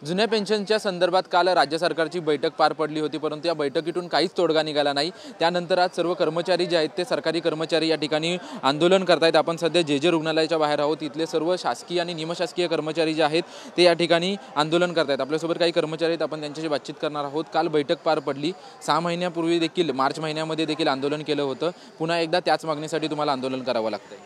जुन्या पेन्शनच्या संदर्भात काल राज्य सरकारची बैठक पार पडली होती, परंतु या बैठकीतून काहीच तोडगा निघाला नाही। त्यानंतर आज सर्व कर्मचारी जे आहेत ते सरकारी कर्मचारी या ठिकाणी आंदोलन करतायत। आपण सध्या जे रुग्णालयाच्या बाहेर आहोत। इथले सर्व शासकीय आणि निमशासकीय कर्मचारी जे आहेत ते या ठिकाणी आंदोलन करतायत। आपल्यासोबत काही कर्मचारी आहेत, आपण त्यांच्याशी बातचीत करणार आहोत। काल बैठक पार पडली। 6 महिन्यापूर्वी देखील मार्च महिन्यामध्ये देखील आंदोलन केलं होतं। पुन्हा एकदा त्याच मागणीसाठी तुम्हाला आंदोलन करावं लागतंय।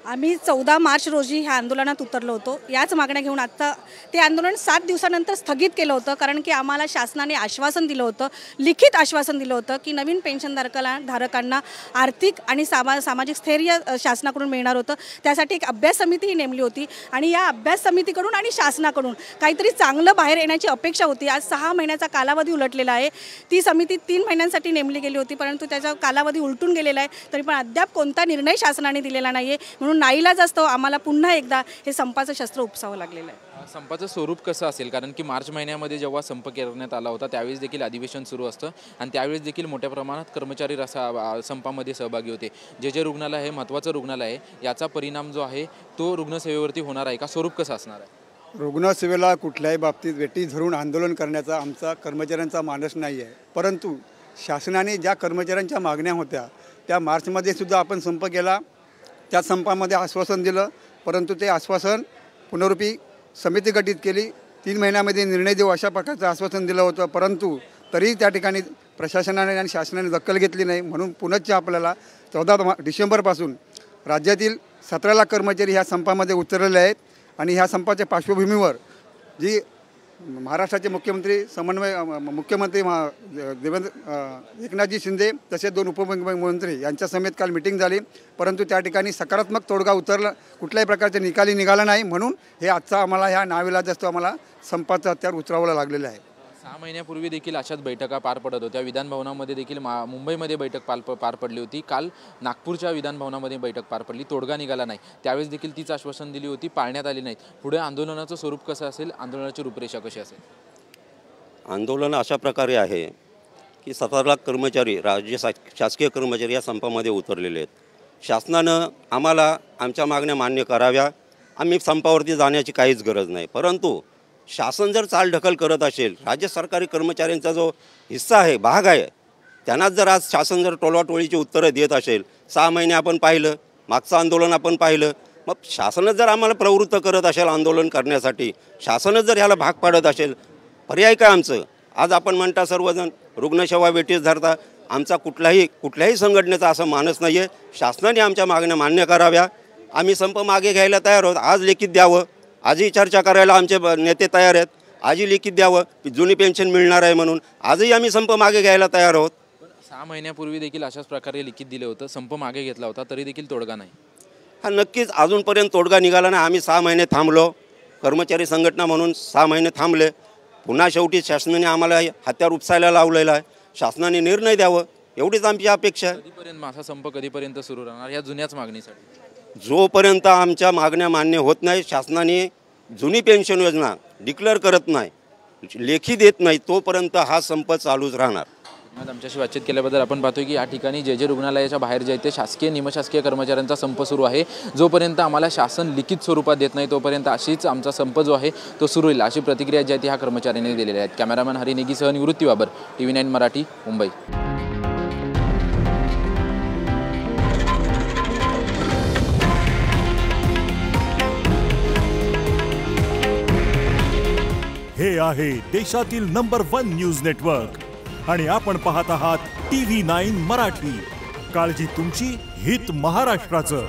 आम्ही 14 मार्च रोजी ह्या आंदोलनात उतरलो होतो। याच मागण्या घेऊन आता ते आंदोलन 7 दिवसानंतर स्थगित केलं होतं, कारण की आम्हाला शासनाने आश्वासन दिलं होतं, लिखित आश्वासन दिलं होतं की नवीन पेन्शनधारकांना आर्थिक आणि सामाजिक स्थैर्य शासनाकडून मिळणार होतं। त्यासाठी एक अभ्यास समितीही नेमली होती आणि या अभ्यास समितीकडून आणि शासनाकडून काहीतरी चांगलं बाहेर येण्याची अपेक्षा होती। आज 6 महिन्याचा कालावधी उलटलेला आहे। ती समिती 3 महिन्यांसाठी नेमली गेली होती, परंतु त्याचा कालावधी उलटून गेलेला आहे। तरी पण अद्याप कोणता निर्णय शासनाने दिलेला नाहीये, म्हणून नाईलाज असतो आम्हाला पुन्हा एकदा हे संपाचं शस्त्र उपसावं लागलेलं आहे। संपाचं स्वरूप कसं असेल, कारण की मार्च महिन्यामध्ये जेव्हा संप करण्यात आला होता त्यावेळेस देखील अधिवेशन सुरू असतं आणि त्यावेळेस देखील मोठ्या प्रमाणात कर्मचारी संपामध्ये सहभागी होते। जे रुग्णालय आहे महत्त्वाचं रुग्णालय आहे, याचा परिणाम जो आहे तो रुग्णसेवेवरती होणार आहे का? स्वरूप कसं असणार आहे? रुग्णसेवेला कुठल्याही बाबतीत वेठी धरून आंदोलन करण्याचा आमचा कर्मचाऱ्यांचा मानस नाही आहे, परंतु शासनाने ज्या कर्मचाऱ्यांच्या मागण्या होत्या त्या मार्चमध्ये सुद्धा आपण संप केला। त्या संपामध्ये आश्वासन दिलं, परंतु ते आश्वासन पुनरुपी समिती गठीत केली। 3 महिन्यामध्ये निर्णय देऊ अशा प्रकारचं आश्वासन दिलं होतं, परंतु तरीही त्या ठिकाणी प्रशासनाने आणि शासनाने दखल घेतली नाही। म्हणून पुनश्च आपल्याला 14 डिसेंबरपासून राज्यातील 17 लाख कर्मचारी ह्या संपामध्ये उतरलेले आहेत आणि ह्या संपाच्या पार्श्वभूमीवर जी महाराष्ट्राचे मुख्यमंत्री एकनाथजी शिंदे तसेच 2 उपमुख्यमंत्री यांच्या समेत काल मीटिंग झाली, परंतु त्या ठिकाणी सकारात्मक तोडगा कुठल्याही प्रकारचे निकाली निघाला नाही। म्हणून हे आजचा आम्हाला ह्या नाविलाज असतो आम्हाला संपाचं हत्यार उतरवावं लागलेलं आहे। 6 महिन्यापूर्वी देखील अशाच बैठका पार पडत होत्या। विधानभवनामध्ये देखील मुंबईमध्ये बैठक पार पडली होती। काल नागपूरच्या विधानभवनामध्ये बैठक पार पडली, तोडगा निघाला नाही। त्यावेळेस देखील तीच आश्वासन दिली होती, पाळण्यात आली नाहीत। पुढे आंदोलनाचं स्वरूप कसं असेल, आंदोलनाची रूपरेषा कशी असेल? आंदोलन अशा प्रकारे आहे की 17 लाख कर्मचारी शासकीय कर्मचारी या संपामध्ये उतरलेले आहेत। शासनानं आम्हाला आमच्या मागण्या मान्य कराव्या, आम्ही संपावरती जाण्याची काहीच गरज नाही। परंतु शासन जर चालढकल करत असेल, राज्य सरकारी कर्मचाऱ्यांचा जो हिस्सा आहे, भाग आहे, त्यांनाच जर आज शासन जर टोलवाटोळीची उत्तरं देत असेल, 6 महिने आपण पाहिलं, मागचं आंदोलन आपण पाहिलं, मग शासनच जर आम्हाला प्रवृत्त करत असेल आंदोलन करण्यासाठी, शासनच जर ह्याला भाग पाडत असेल, पर्याय काय आमचं? आज आपण म्हणता सर्वजण रुग्णसेवा वेठीस धरता, आमचा कुठल्याही संघटनेचा असं मानस नाही आहे। शासनाने आमच्या मागण्या मान्य कराव्या, आम्ही संप मागे घ्यायला तयार आहोत। आज लिखित द्यावं, आजही चर्चा करायला आमचे नेते तयार आहेत, आजही लिखित द्यावं जुनी पेन्शन मिळणार आहे म्हणून, आजही आम्ही संप मागे घ्यायला तयार आहोत। 6 महिन्यापूर्वी देखील अशाच प्रकारे लिखित दिलं होतं, संप मागे घेतला होता, तरी देखील तोडगा नाही। हा नक्कीच अजूनपर्यंत तोडगा निघाला नाही। आम्ही 6 महिने थांबलो, कर्मचारी संघटना म्हणून 6 महिने थांबले। पुन्हा शेवटी शासनाने आम्हाला हत्यार उपसायला लावलेलं आहे। शासनाने निर्णय द्यावं एवढीच आमची अपेक्षा आहे। कधीपर्यंत माझा संप कधीपर्यंत सुरू राहणार या जुन्याच मागणीसाठी? जोपर्यंत आमच्या मागण्या मान्य होत नाही, शासनाने जुनी पेन्शन योजना डिक्लेअर करत नाही, लेखी देत नाही, तोपर्यंत हा संप चालूच राहणार। आमच्याशी बातचीत केल्याबद्दल आपण पाहतोय की या ठिकाणी जे रुग्णालयाच्या बाहेर जे ते शासकीय निमशासकीय कर्मचाऱ्यांचा संप सुरू आहे। जोपर्यंत आम्हाला शासन लिखित स्वरूपात देत नाही तोपर्यंत अशीच आमचा संप जो आहे तो सुरू होईल, अशी प्रतिक्रिया जी आहे ती ह्या कर्मचाऱ्यांनी दिलेल्या आहेत। कॅमेरामॅन हरी नेगीसह निवृत्ती बाबर, TV9 मराठी, मुंबई। हे आहे देशातील नंबर 1 न्यूज नेटवर्क आणि आपण पाहत आहात TV9 मराठी। काळजी तुमची, हित महाराष्ट्राचं।